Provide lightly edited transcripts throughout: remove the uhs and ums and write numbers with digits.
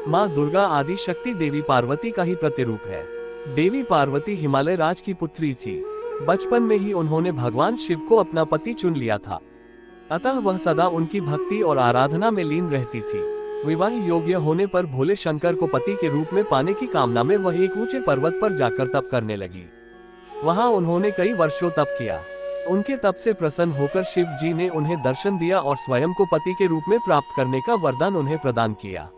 माँ दुर्गा आदि शक्ति देवी पार्वती का ही प्रतिरूप है। देवी पार्वती हिमालय राज की पुत्री थी। बचपन में ही उन्होंने भगवान शिव को अपना पति चुन लिया था, अतः वह सदा उनकी भक्ति और आराधना में लीन रहती थी। विवाह योग्य होने पर भोले शंकर को पति के रूप में पाने की कामना में वह एक ऊंचे पर्वत पर जाकर तप करने लगी। वहां उन्होंने कई वर्षों तप किया। उनके तप से प्रसन्न होकर शिव जी ने उन्हें दर्शन दिया और स्वयं को पति के रूप में प्राप्त करने का वरदान उन्हें प्रदान किया।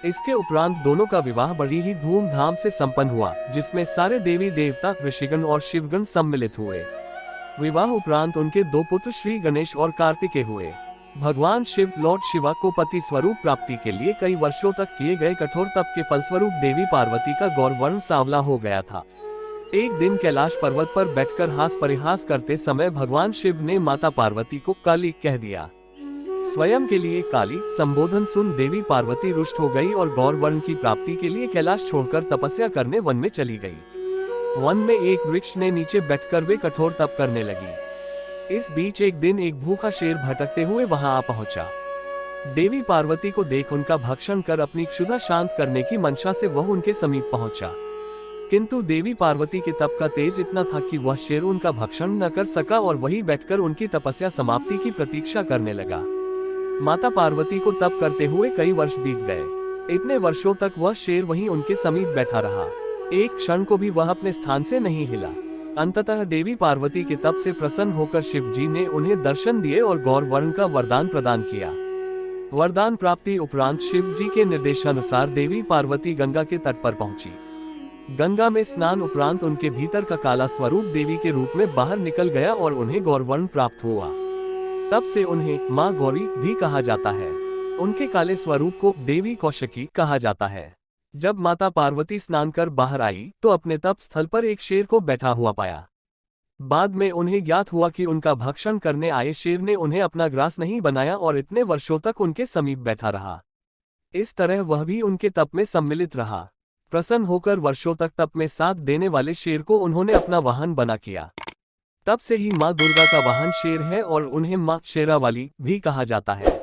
इसके उपरांत दोनों का विवाह बड़ी ही धूमधाम से संपन्न हुआ, जिसमें सारे देवी देवता, ऋषिगण और शिवगण सम्मिलित हुए। विवाह उपरांत उनके दो पुत्र श्री गणेश और कार्तिकेय हुए। भगवान शिव लॉर्ड शिवा को पति स्वरूप प्राप्ति के लिए कई वर्षों तक किए गए कठोर तप के फलस्वरूप देवी पार्वती का गौरवर्ण सांवला हो गया था। एक दिन कैलाश पर्वत पर बैठकर हास परिहास करते समय भगवान शिव ने माता पार्वती को काली कह दिया। स्वयं के लिए काली संबोधन सुन देवी पार्वती रुष्ट हो गई और गौरवर्ण की प्राप्ति के लिए कैलाश छोड़कर तपस्या करने वन में चली गई। वन में एक वृक्ष ने नीचे बैठकर वे कठोर तप करने लगी। इस बीच एक दिन एक भूखा शेर भटकते हुए वहां आ पहुंचा। देवी पार्वती को देख उनका भक्षण कर अपनी क्षुधा शांत करने की मंशा से वह उनके समीप पहुंचा, किंतु देवी पार्वती के तप का तेज इतना था कि वह शेर उनका भक्षण न कर सका और वहीं बैठकर उनकी तपस्या समाप्ति की प्रतीक्षा करने लगा। माता पार्वती को तप करते हुए कई वर्ष बीत गए। इतने वर्षों तक वह शेर वहीं उनके समीप बैठा रहा। एक क्षण को भी वह अपने स्थान से नहीं हिला। अंततः देवी पार्वती के तप से प्रसन्न होकर शिव जी ने उन्हें दर्शन दिए और गौरवर्ण का वरदान प्रदान किया। वरदान प्राप्ति उपरांत शिव जी के निर्देशानुसार देवी पार्वती गंगा के तट पर पहुंची। गंगा में स्नान उपरांत उनके भीतर का काला स्वरूप देवी के रूप में बाहर निकल गया और उन्हें गौरवर्ण प्राप्त हुआ। तब से उन्हें माँ गौरी भी कहा जाता है। उनके काले स्वरूप को देवी कौशकी कहा जाता है। जब माता पार्वती स्नान कर बाहर आई तो अपने तप स्थल पर एक शेर को बैठा हुआ पाया। बाद में उन्हें ज्ञात हुआ कि उनका भक्षण करने आए शेर ने उन्हें अपना ग्रास नहीं बनाया और इतने वर्षों तक उनके समीप बैठा रहा। इस तरह वह भी उनके तप में सम्मिलित रहा। प्रसन्न होकर वर्षों तक तप में साथ देने वाले शेर को उन्होंने अपना वाहन बना किया। तब से ही माँ दुर्गा का वाहन शेर है और उन्हें माँ शेरावाली भी कहा जाता है।